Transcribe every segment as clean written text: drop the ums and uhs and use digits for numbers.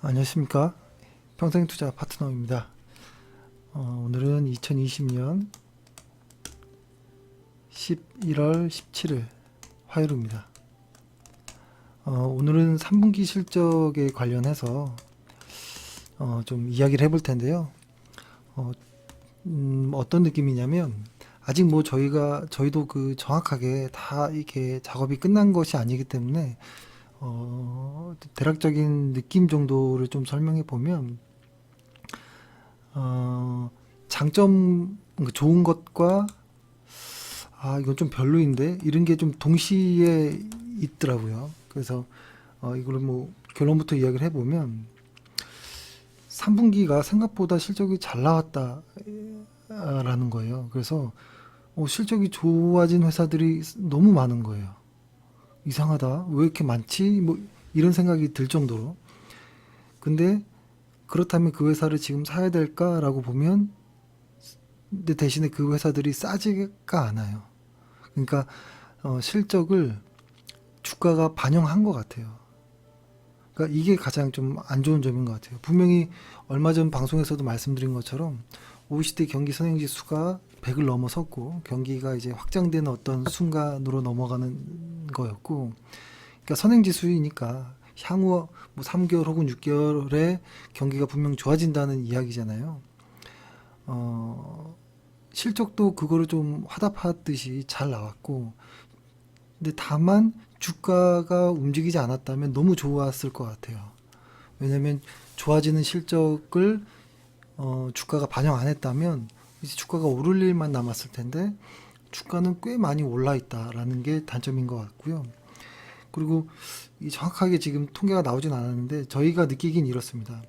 안녕하십니까. 평생투자 파트너입니다. 오늘은 2020년 11월 17일 화요일입니다. 오늘은 3분기 실적에 관련해서 좀 이야기를 해볼 텐데요. 어떤 느낌이냐면 아직 뭐 저희도 그 정확하게 다 이렇게 작업이 끝난 것이 아니기 때문에 대략적인 느낌 정도를 좀 설명해 보면 장점, 그러니까 좋은 것과 이건 좀 별로인데 이런 게 좀 동시에 있더라고요. 그래서 이거를 뭐 결론부터 이야기를 해보면 3분기가 생각보다 실적이 잘 나왔다라는 거예요. 그래서 실적이 좋아진 회사들이 너무 많은 거예요. 이상하다. 왜 이렇게 많지? 뭐 이런 생각이 들 정도로. 근데 그렇다면 그 회사를 지금 사야 될까라고 보면 근데 대신에 그 회사들이 싸지가 않아요. 그러니까 실적을 주가가 반영한 것 같아요. 그러니까 이게 가장 좀 안 좋은 점인 것 같아요. 분명히 얼마 전 방송에서도 말씀드린 것처럼 OECD 경기 선행지수가 100을 넘어섰고 경기가 이제 확장되는 어떤 순간으로 넘어가는 거였고, 그러니까 선행지수이니까 향후 뭐 3개월 혹은 6개월에 경기가 분명 좋아진다는 이야기잖아요. 실적도 그거를 좀 화답하듯이 잘 나왔고, 근데 다만 주가가 움직이지 않았다면 너무 좋았을 것 같아요. 왜냐면 좋아지는 실적을 주가가 반영 안 했다면 이제 주가가 오를 일만 남았을 텐데 주가는 꽤 많이 올라 있다라는 게 단점인 것 같고요. 그리고 정확하게 지금 통계가 나오진 않았는데 저희가 느끼긴 이렇습니다.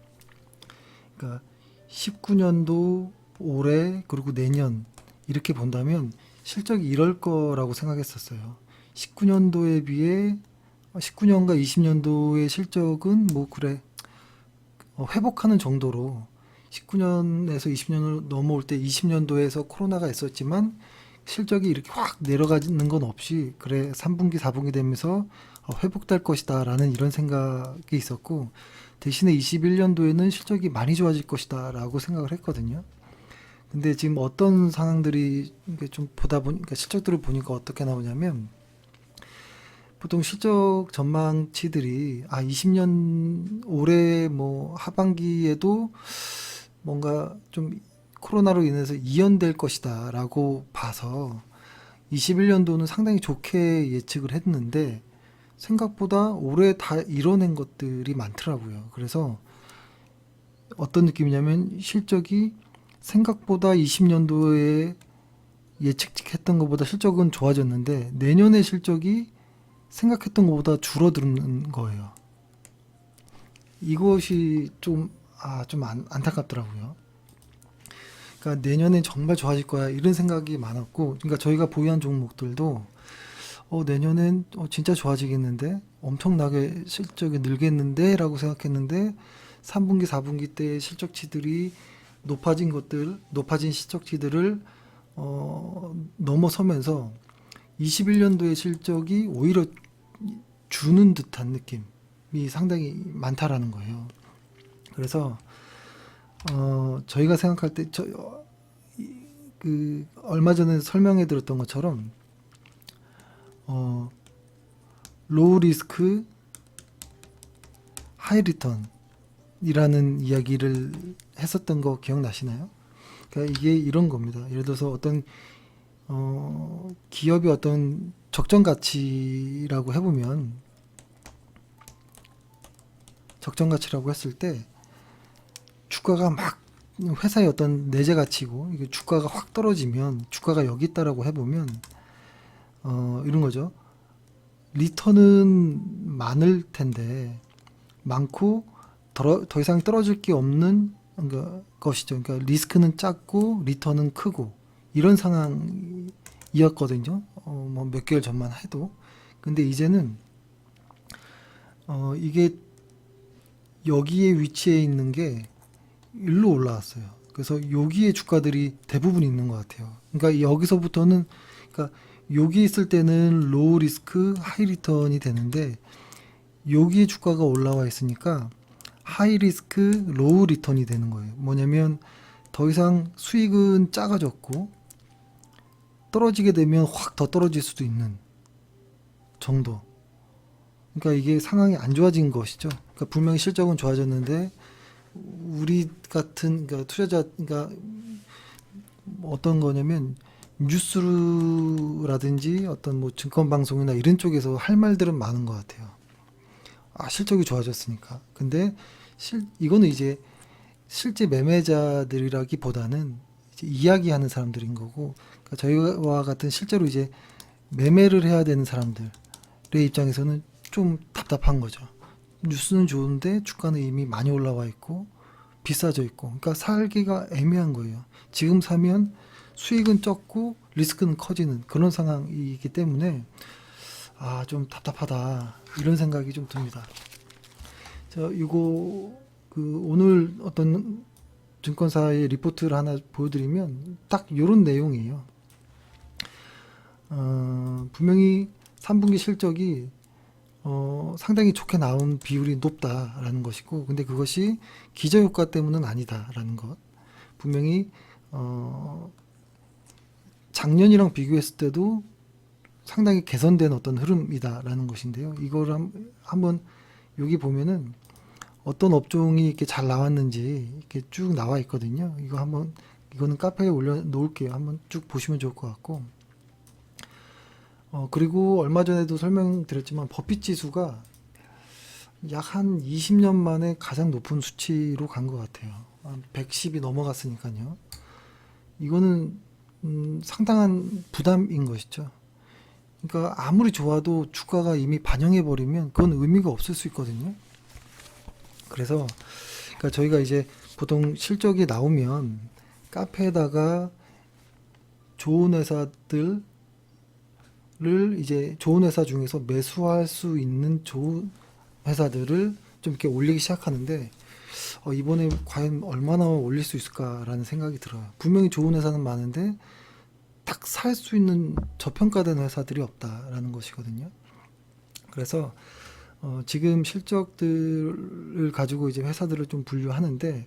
그러니까 19년도 올해 그리고 내년 이렇게 본다면 실적이 이럴 거라고 생각했었어요. 19년도에 비해 19년과 20년도의 실적은 뭐 그래 회복하는 정도로 19년에서 20년으로 넘어올 때 20년도에서 코로나가 있었지만 실적이 이렇게 확 내려가는 건 없이 그래 3분기 4분기 되면서 회복될 것이다 라는 이런 생각이 있었고, 대신에 21년도에는 실적이 많이 좋아질 것이다 라고 생각을 했거든요. 근데 지금 어떤 상황들이 이게 좀 보다 보니까 실적들을 보니까 어떻게 나오냐면 보통 실적 전망치들이 20년 올해 뭐 하반기에도 뭔가 좀 코로나로 인해서 이연될 것이다 라고 봐서 21년도는 상당히 좋게 예측을 했는데 생각보다 올해 다 이뤄낸 것들이 많더라고요. 그래서 어떤 느낌이냐면 실적이 생각보다 20년도에 예측했던 것보다 실적은 좋아졌는데 내년의 실적이 생각했던 것보다 줄어드는 거예요. 이것이 좀 안타깝더라고요. 그러니까 내년엔 정말 좋아질 거야 이런 생각이 많았고, 그러니까 저희가 보유한 종목들도 내년엔 진짜 좋아지겠는데 엄청나게 실적이 늘겠는데 라고 생각했는데 3분기 4분기 때 실적치들이 높아진 실적치들을 넘어서면서 21년도의 실적이 오히려 주는 듯한 느낌이 상당히 많다라는 거예요. 그래서 저희가 생각할 때 그 얼마 전에 설명해 드렸던 것처럼 로우 리스크 하이 리턴이라는 이야기를 했었던 거 기억나시나요? 그러니까 이게 이런 겁니다. 예를 들어서 어떤 기업이 어떤 적정 가치라고 해보면 적정 가치라고 했을 때 주가가 막 회사의 어떤 내재 가치고 이게 주가가 확 떨어지면 주가가 여기 있다라고 해보면 이런 거죠. 리턴은 많을 텐데 많고 더 이상 떨어질 게 없는 것이죠. 그러니까 리스크는 작고 리턴은 크고 이런 상황이었거든요. 뭐 몇 개월 전만 해도. 근데 이제는 이게 여기에 위치해 있는 게 일로 올라왔어요. 그래서 여기에 주가들이 대부분 있는 것 같아요. 그러니까 여기서부터는, 그러니까 여기 있을 때는 로우 리스크 하이 리턴이 되는데 여기에 주가가 올라와 있으니까 하이 리스크 로우 리턴이 되는 거예요. 뭐냐면 더 이상 수익은 작아졌고 떨어지게 되면 확 더 떨어질 수도 있는 정도. 그러니까 이게 상황이 안 좋아진 것이죠. 그러니까 분명히 실적은 좋아졌는데 우리 같은 그러니까 투자자 그러니까 어떤 거냐면 뉴스라든지 어떤 뭐 증권 방송이나 이런 쪽에서 할 말들은 많은 것 같아요. 아, 실적이 좋아졌으니까. 근데 이거는 이제 실제 매매자들이라기보다는 이제 이야기하는 사람들인 거고, 그러니까 저희와 같은 실제로 이제 매매를 해야 되는 사람들의 입장에서는 좀 답답한 거죠. 뉴스는 좋은데 주가는 이미 많이 올라와 있고 비싸져 있고, 그러니까 살기가 애매한 거예요. 지금 사면 수익은 적고 리스크는 커지는 그런 상황이기 때문에 아, 좀 답답하다 이런 생각이 좀 듭니다. 자, 이거 그 오늘 어떤 증권사의 리포트를 하나 보여드리면 딱 이런 내용이에요. 분명히 3분기 실적이 상당히 좋게 나온 비율이 높다라는 것이고, 근데 그것이 기저효과 때문은 아니다라는 것. 분명히 작년이랑 비교했을 때도 상당히 개선된 어떤 흐름이다라는 것인데요. 이걸 한번 여기 보면은 어떤 업종이 이렇게 잘 나왔는지 이렇게 쭉 나와 있거든요. 이거는 카페에 올려 놓을게요. 한번 쭉 보시면 좋을 것 같고. 그리고 얼마 전에도 설명드렸지만 버핏 지수가 약 한 20년 만에 가장 높은 수치로 간 것 같아요. 한 110이 넘어갔으니까요. 이거는 상당한 부담인 것이죠. 그러니까 아무리 좋아도 주가가 이미 반영해 버리면 그건 의미가 없을 수 있거든요. 그래서 그러니까 저희가 이제 보통 실적이 나오면 카페에다가 좋은 회사들을 이제 좋은 회사 중에서 매수할 수 있는 좋은 회사들을 좀 이렇게 올리기 시작하는데 이번에 과연 얼마나 올릴 수 있을까라는 생각이 들어요. 분명히 좋은 회사는 많은데 딱 살 수 있는 저평가된 회사들이 없다라는 것이거든요. 그래서 지금 실적들을 가지고 이제 회사들을 좀 분류하는데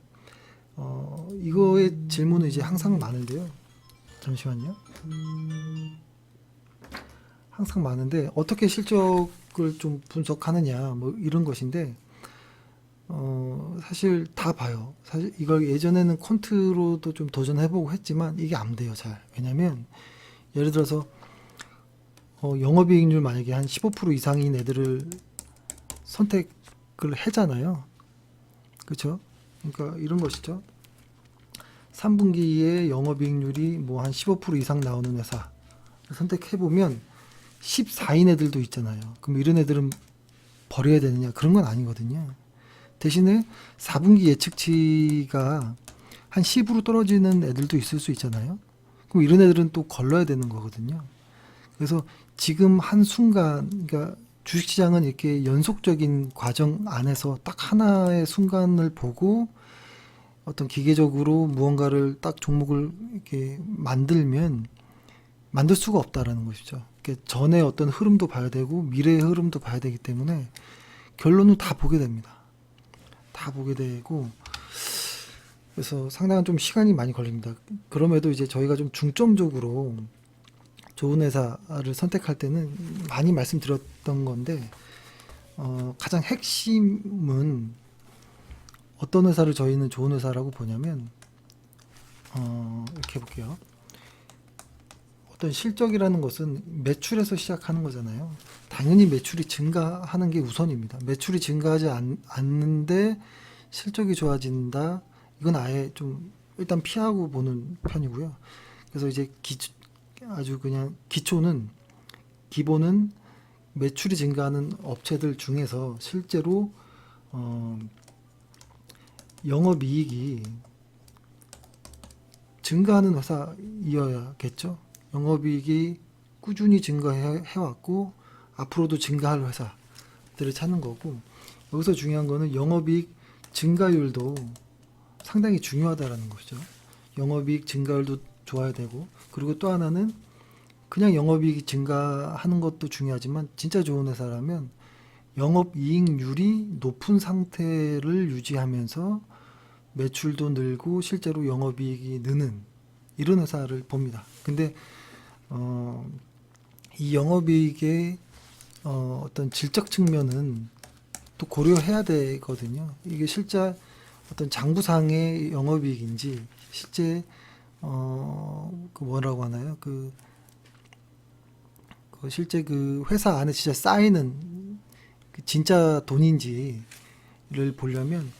이거의 질문은 이제 항상 많은데요. 잠시만요. 항상 많은데 어떻게 실적을 좀 분석하느냐 뭐 이런 것인데 사실 다 봐요. 사실 이걸 예전에는 콘트로도 좀 도전해보고 했지만 이게 안 돼요, 잘. 왜냐면 예를 들어서 영업이익률 만약에 한 15% 이상인 애들을 선택을 하잖아요. 그렇죠? 그러니까 이런 것이죠. 3분기에 영업이익률이 뭐 한 15% 이상 나오는 회사 선택해보면 14인 애들도 있잖아요. 그럼 이런 애들은 버려야 되느냐? 그런 건 아니거든요. 대신에 4분기 예측치가 한 10으로 떨어지는 애들도 있을 수 있잖아요. 그럼 이런 애들은 또 걸러야 되는 거거든요. 그래서 지금 한 순간, 그러니까 주식시장은 이렇게 연속적인 과정 안에서 딱 하나의 순간을 보고 어떤 기계적으로 무언가를 딱 종목을 이렇게 만들 수가 없다라는 것이죠. 전에 어떤 흐름도 봐야 되고 미래의 흐름도 봐야 되기 때문에 결론은 다 보게 됩니다. 다 보게 되고 그래서 상당한 좀 시간이 많이 걸립니다. 그럼에도 이제 저희가 좀 중점적으로 좋은 회사를 선택할 때는 많이 말씀드렸던 건데 가장 핵심은 어떤 회사를 저희는 좋은 회사라고 보냐면 이렇게 해볼게요. 어떤 실적이라는 것은 매출에서 시작하는 거잖아요. 당연히 매출이 증가하는 게 우선입니다. 매출이 증가하지 않는데 실적이 좋아진다. 이건 아예 좀 일단 피하고 보는 편이고요. 그래서 이제 아주 그냥 기본은 매출이 증가하는 업체들 중에서 실제로 영업이익이 증가하는 회사이어야겠죠. 영업이익이 꾸준히 증가해왔고 앞으로도 증가할 회사들을 찾는 거고, 여기서 중요한 거는 영업이익 증가율도 상당히 중요하다라는 것이죠. 영업이익 증가율도 좋아야 되고, 그리고 또 하나는 그냥 영업이익이 증가하는 것도 중요하지만 진짜 좋은 회사라면 영업이익률이 높은 상태를 유지하면서 매출도 늘고 실제로 영업이익이 느는 이런 회사를 봅니다. 근데 이 영업이익의 어떤 질적 측면은 또 고려해야 되거든요. 이게 실제 어떤 장부상의 영업이익인지 실제 그 뭐라고 하나요? 그 실제 그 회사 안에 진짜 쌓이는 그 진짜 돈인지를 보려면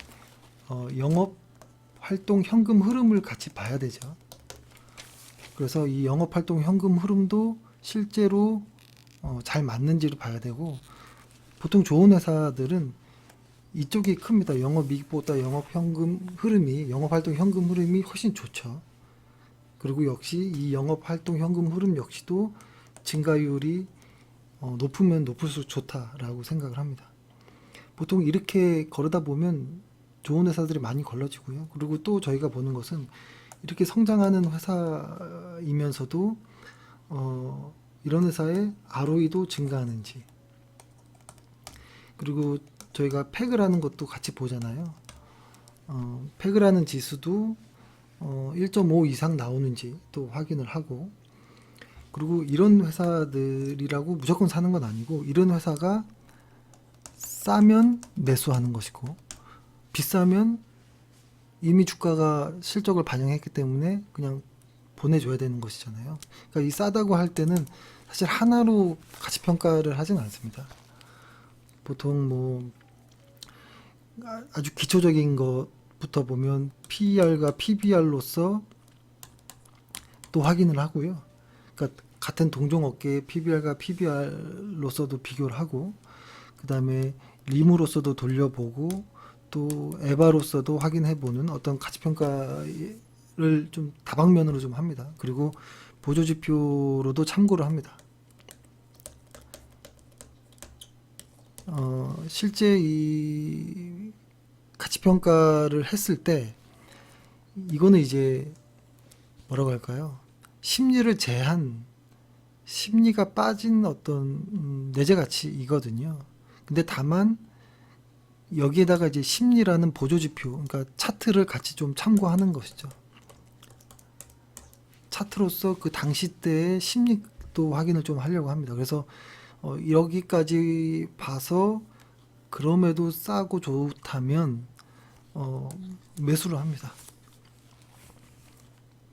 영업 활동 현금 흐름을 같이 봐야 되죠. 그래서 이 영업 활동 현금 흐름도 실제로 잘 맞는지를 봐야 되고, 보통 좋은 회사들은 이쪽이 큽니다. 영업이익보다 영업 활동 현금 흐름이 훨씬 좋죠. 그리고 역시 이 영업 활동 현금 흐름 역시도 증가율이 높으면 높을수록 좋다라고 생각을 합니다. 보통 이렇게 거르다 보면 좋은 회사들이 많이 걸러지고요. 그리고 또 저희가 보는 것은 이렇게 성장하는 회사이면서도 이런 회사의 ROE도 증가하는지, 그리고 저희가 팩을 것도 같이 보잖아요. 팩을 지수도 1.5 이상 나오는지 또 확인을 하고, 그리고 이런 회사들이라고 무조건 사는 건 아니고, 이런 회사가 싸면 매수하는 것이고 비싸면 이미 주가가 실적을 반영했기 때문에 그냥 보내줘야 되는 것이잖아요. 그러니까 이 싸다고 할 때는 사실 하나로 가치 평가를 하진 않습니다. 보통 뭐 아주 기초적인 것부터 보면 PER과 PBR로서 또 확인을 하고요. 그러니까 같은 동종업계의 PBR과 PBR로서도 비교를 하고, 그 다음에 림으로서도 돌려보고, 또 에바로서도 확인해보는 어떤 가치평가를 좀 다방면으로 좀 합니다. 그리고 보조지표로도 참고를 합니다. 실제 이 가치평가를 했을 때 이거는 이제 뭐라고 할까요? 심리를 제한, 심리가 빠진 어떤 내재 가치이거든요. 근데 다만 여기에다가 이제 심리라는 보조지표, 그러니까 차트를 같이 좀 참고하는 것이죠. 차트로서 그 당시 때의 심리도 확인을 좀 하려고 합니다. 그래서 여기까지 봐서 그럼에도 싸고 좋다면 매수를 합니다.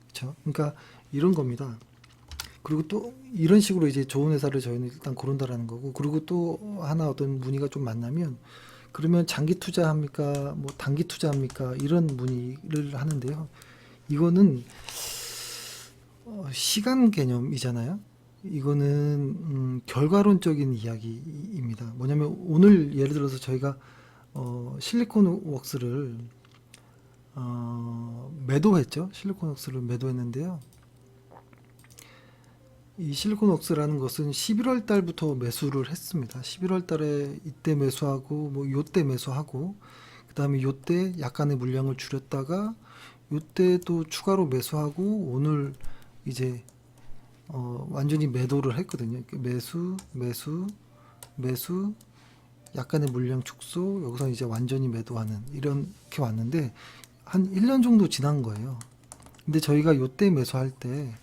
그렇죠? 그러니까 이런 겁니다. 그리고 또 이런 식으로 이제 좋은 회사를 저희는 일단 고른다라는 거고, 그리고 또 하나 어떤 문의가 좀 만나면, 그러면 장기 투자합니까? 뭐 단기 투자합니까? 이런 문의를 하는데요. 이거는 시간 개념이잖아요. 이거는 결과론적인 이야기입니다. 뭐냐면 오늘 예를 들어서 저희가 실리콘 웍스를 매도했죠. 실리콘 웍스를 매도했는데요. 이 실리콘 웍스라는 것은 11월 달부터 매수를 했습니다. 11월 달에 이때 매수하고 뭐 요때 매수하고, 그다음에 요때 약간의 물량을 줄였다가 요때 또 추가로 매수하고, 오늘 이제 완전히 매도를 했거든요. 매수, 약간의 물량 축소, 여기서 이제 완전히 매도하는 이렇게 왔는데 한 1년 정도 지난 거예요. 근데 저희가 요때 매수할 때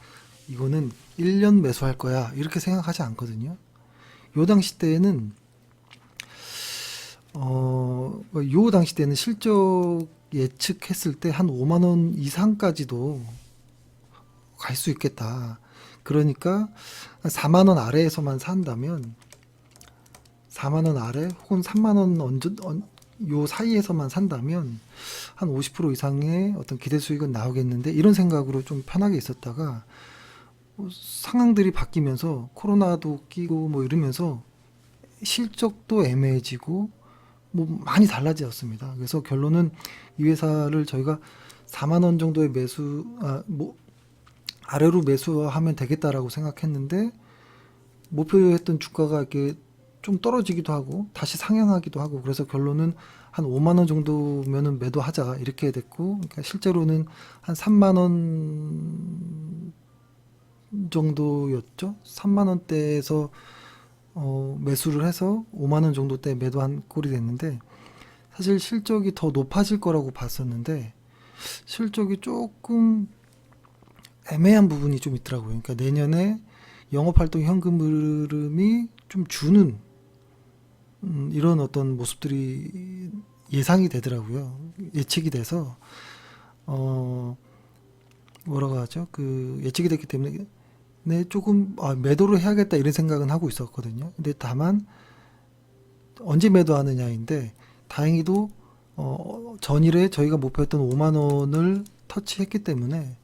이거는 1년 매수할 거야 이렇게 생각하지 않거든요. 요 당시 때에는 요 당시 때는 실적 예측했을 때 한 5만 원 이상까지도 갈 수 있겠다. 그러니까 4만 원 아래에서만 산다면, 4만 원 아래 혹은 3만 원 요 사이에서만 산다면 한 50% 이상의 어떤 기대 수익은 나오겠는데, 이런 생각으로 좀 편하게 있었다가 상황들이 바뀌면서 코로나도 끼고 뭐 이러면서 실적도 애매해지고 뭐 많이 달라졌습니다. 그래서 결론은 이 회사를 저희가 4만 원 정도의 아래로 매수하면 되겠다라고 생각했는데, 목표했던 주가가 이렇게 좀 떨어지기도 하고 다시 상향하기도 하고, 그래서 결론은 한 5만 원 정도면은 매도하자 이렇게 됐고, 그러니까 실제로는 한 3만 원 정도였죠. 3만 원대에서 매수를 해서 5만 원 정도 때 매도한 꼴이 됐는데 사실 실적이 더 높아질 거라고 봤었는데 실적이 조금 애매한 부분이 좀 있더라고요. 그러니까 내년에 영업활동 현금 흐름이 좀 주는 이런 어떤 모습들이 예상이 되더라고요. 예측이 돼서 뭐라고 하죠? 그 예측이 됐기 때문에 조금 매도를 해야겠다 이런 생각은 하고 있었거든요. 근데 다만 언제 매도하느냐인데 다행히도 전일에 저희가 목표했던 5만 원을 터치했기 때문에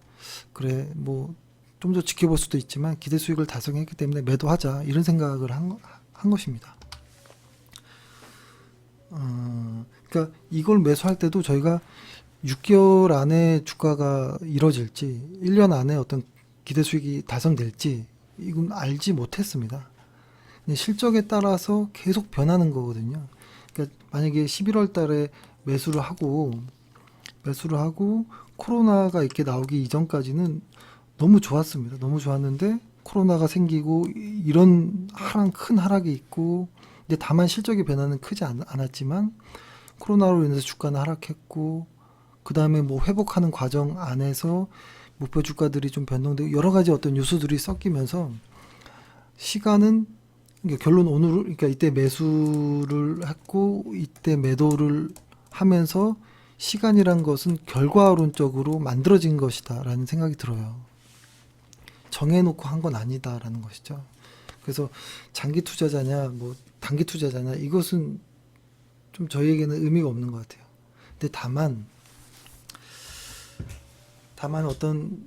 그래 뭐 좀 더 지켜볼 수도 있지만 기대 수익을 달성했기 때문에 매도하자 이런 생각을 한 것입니다. 그러니까 이걸 매수할 때도 저희가 6개월 안에 주가가 이뤄질지 1년 안에 어떤 기대 수익이 달성될지 이건 알지 못했습니다. 실적에 따라서 계속 변하는 거거든요. 그러니까 만약에 11월 달에 매수를 하고 코로나가 이렇게 나오기 이전까지는 너무 좋았습니다. 너무 좋았는데 코로나가 생기고 이런 큰 하락이 있고 근데 다만 실적의 변화는 크지 않았지만 코로나로 인해서 주가는 하락했고 그 다음에 뭐 회복하는 과정 안에서 목표 주가들이 좀 변동되고 여러 가지 어떤 요소들이 섞이면서 시간은 그러니까 결론 오늘 그러니까 이때 매수를 했고 이때 매도를 하면서 시간이란 것은 결과론적으로 만들어진 것이다라는 생각이 들어요. 정해놓고 한 건 아니다라는 것이죠. 그래서 장기 투자자냐 뭐 단기 투자자냐 이것은 좀 저희에게는 의미가 없는 것 같아요. 근데 다만 어떤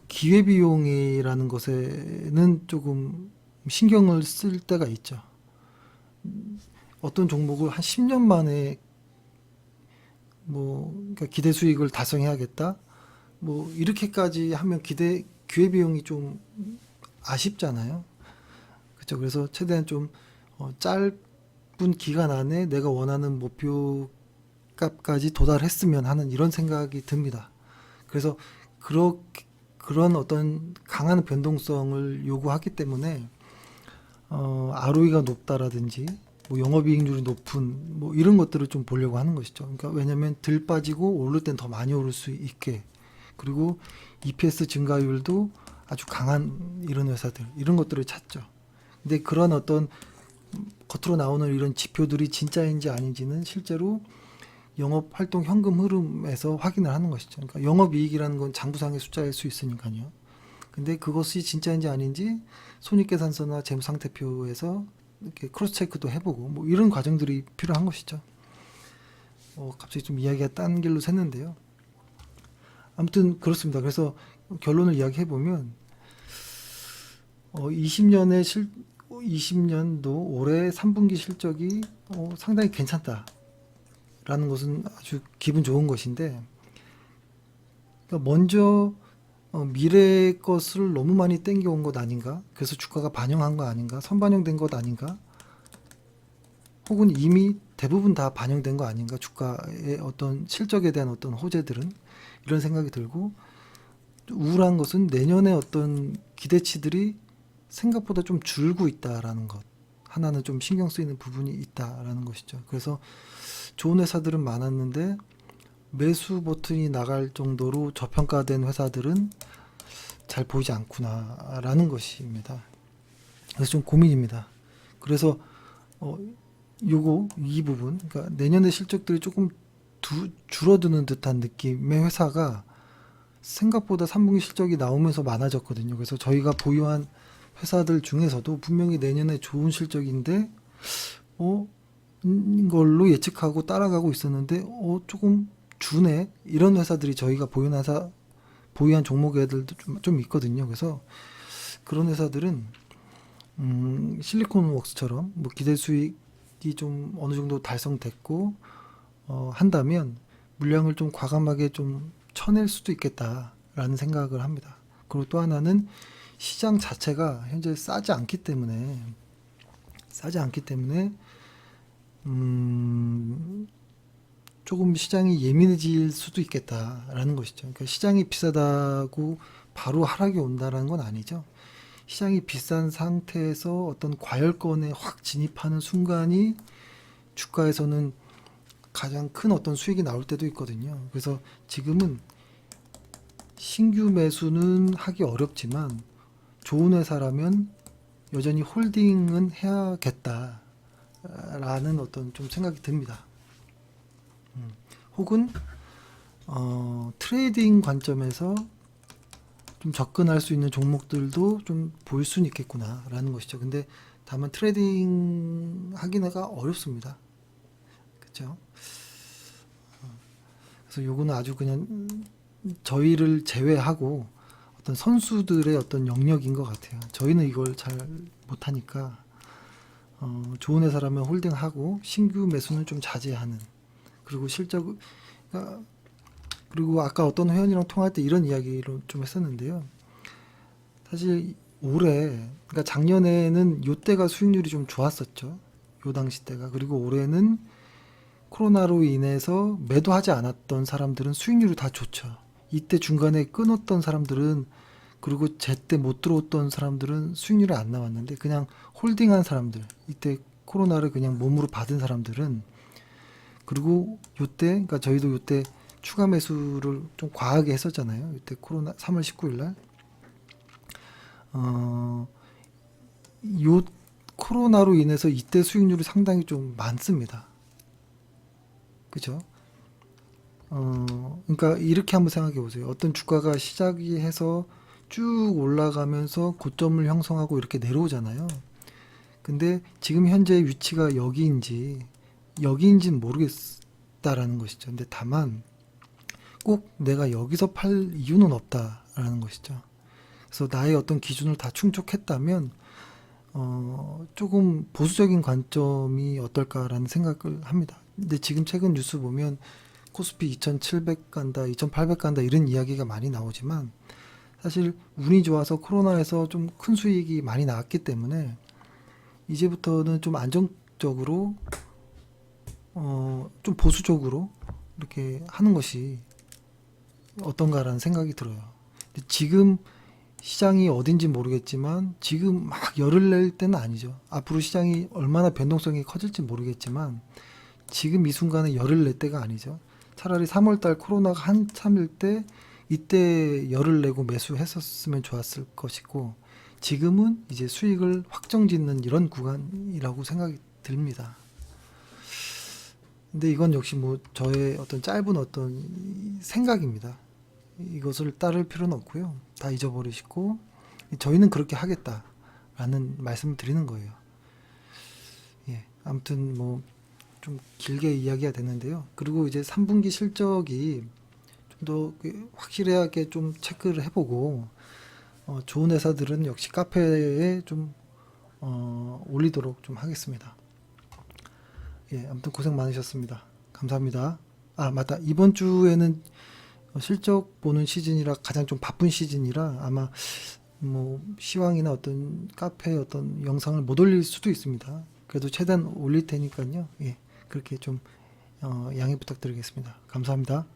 기회비용이라는 것에는 조금 신경을 쓸 때가 있죠. 어떤 종목을 한 10년 만에 그러니까 기대 수익을 달성해야겠다. 뭐 이렇게까지 하면 기회비용이 좀 아쉽잖아요. 그렇죠. 그래서 최대한 좀 짧은 기간 안에 내가 원하는 목표 값까지 도달했으면 하는 이런 생각이 듭니다. 그래서 그런 어떤 강한 변동성을 요구하기 때문에 ROE가 높다라든지 뭐 영업이익률이 높은 뭐 이런 것들을 좀 보려고 하는 것이죠. 그러니까 왜냐하면 덜 빠지고 오를 땐 더 많이 오를 수 있게 그리고 EPS 증가율도 아주 강한 이런 회사들 이런 것들을 찾죠. 근데 그런 어떤 겉으로 나오는 이런 지표들이 진짜인지 아닌지는 실제로 영업 활동 현금 흐름에서 확인을 하는 것이죠. 그러니까 영업이익이라는 건 장부상의 숫자일 수 있으니까요. 근데 그것이 진짜인지 아닌지 손익계산서나 재무상태표에서 이렇게 크로스 체크도 해보고 뭐 이런 과정들이 필요한 것이죠. 갑자기 좀 이야기가 딴 길로 샜는데요. 아무튼 그렇습니다. 그래서 결론을 이야기해 보면 20년도 올해 3분기 실적이 상당히 괜찮다라는 것은 아주 기분 좋은 것인데 그러니까 먼저 미래 것을 너무 많이 땡겨온 것 아닌가? 그래서 주가가 반영한 거 아닌가? 선반영된 것 아닌가? 혹은 이미 대부분 다 반영된 거 아닌가? 주가의 어떤 실적에 대한 어떤 호재들은 이런 생각이 들고 우울한 것은 내년에 어떤 기대치들이 생각보다 좀 줄고 있다라는 것 하나는 좀 신경 쓰이는 부분이 있다라는 것이죠. 그래서 좋은 회사들은 많았는데 매수 버튼이 나갈 정도로 저평가된 회사들은 잘 보이지 않구나라는 것입니다. 그래서 좀 고민입니다. 그래서 이 부분, 그러니까 내년의 실적들이 조금 줄어드는 듯한 느낌의 회사가 생각보다 3분기 실적이 나오면서 많아졌거든요. 그래서 저희가 보유한 회사들 중에서도 분명히 내년에 좋은 실적인데 걸로 예측하고 따라가고 있었는데 조금 주네 이런 회사들이 저희가 보유한 종목애들도 좀 있거든요. 그래서 그런 회사들은 실리콘웍스처럼 뭐 기대 수익이 좀 어느 정도 달성됐고 한다면 물량을 좀 과감하게 좀 쳐낼 수도 있겠다라는 생각을 합니다. 그리고 또 하나는 시장 자체가 현재 싸지 않기 때문에 조금 시장이 예민해질 수도 있겠다라는 것이죠. 그러니까 시장이 비싸다고 바로 하락이 온다는 건 아니죠. 시장이 비싼 상태에서 어떤 과열권에 확 진입하는 순간이 주가에서는 가장 큰 어떤 수익이 나올 때도 있거든요. 그래서 지금은 신규 매수는 하기 어렵지만 좋은 회사라면 여전히 홀딩은 해야겠다라는 어떤 좀 생각이 듭니다. 혹은 트레이딩 관점에서 좀 접근할 수 있는 종목들도 좀 보일 수는 있겠구나라는 것이죠. 근데 다만 트레이딩 하기가 어렵습니다. 그렇죠? 그래서 요거는 아주 그냥 저희를 제외하고 어떤 선수들의 어떤 영역인 것 같아요. 저희는 이걸 잘 못하니까 좋은 회사라면 홀딩하고 신규 매수는 좀 자제하는. 그리고 실적 그리고 아까 어떤 회원이랑 통화할 때 이런 이야기를 좀 했었는데요. 사실 올해, 그러니까 작년에는 요때가 수익률이 좀 좋았었죠. 요 당시 때가. 그리고 올해는 코로나로 인해서 매도하지 않았던 사람들은 수익률이 다 좋죠. 이때 중간에 끊었던 사람들은, 그리고 제때 못 들어왔던 사람들은 수익률이 안 나왔는데, 그냥 홀딩한 사람들, 이때 코로나를 그냥 몸으로 받은 사람들은, 그리고 요때, 그러니까 저희도 요때 추가 매수를 좀 과하게 했었잖아요. 이때 코로나 3월 19일 날. 요 코로나로 인해서 이때 수익률이 상당히 좀 많습니다. 그죠? 그러니까 이렇게 한번 생각해 보세요. 어떤 주가가 시작이 해서 쭉 올라가면서 고점을 형성하고 이렇게 내려오잖아요. 근데 지금 현재 위치가 여기인지는 모르겠다라는 것이죠. 근데 다만 꼭 내가 여기서 팔 이유는 없다라는 것이죠. 그래서 나의 어떤 기준을 다 충족했다면 조금 보수적인 관점이 어떨까라는 생각을 합니다. 근데 지금 최근 뉴스 보면 코스피 2700 간다, 2800 간다 이런 이야기가 많이 나오지만 사실 운이 좋아서 코로나에서 좀 큰 수익이 많이 나왔기 때문에 이제부터는 좀 안정적으로 좀 보수적으로 이렇게 하는 것이 어떤가라는 생각이 들어요. 근데 지금 시장이 어딘지 모르겠지만 지금 막 열을 낼 때는 아니죠. 앞으로 시장이 얼마나 변동성이 커질지 모르겠지만 지금 이 순간에 열을 낼 때가 아니죠. 차라리 3월달 코로나가 한참일 때 이때 열을 내고 매수했었으면 좋았을 것이고 지금은 이제 수익을 확정짓는 이런 구간이라고 생각이 듭니다. 근데 이건 역시 뭐 저의 어떤 짧은 어떤 생각입니다. 이것을 따를 필요는 없고요. 다 잊어버리시고 저희는 그렇게 하겠다라는 말씀을 드리는 거예요. 예, 아무튼 뭐 좀 길게 이야기가 됐는데요. 그리고 이제 3분기 실적이 좀 더 확실하게 좀 체크를 해보고 좋은 회사들은 역시 카페에 좀 올리도록 좀 하겠습니다. 예, 아무튼 고생 많으셨습니다. 감사합니다. 아, 맞다. 이번 주에는 실적 보는 시즌이라 가장 좀 바쁜 시즌이라 아마 뭐 시황이나 어떤 카페 어떤 영상을 못 올릴 수도 있습니다. 그래도 최대한 올릴 테니까요. 예, 그렇게 좀 양해 부탁드리겠습니다. 감사합니다.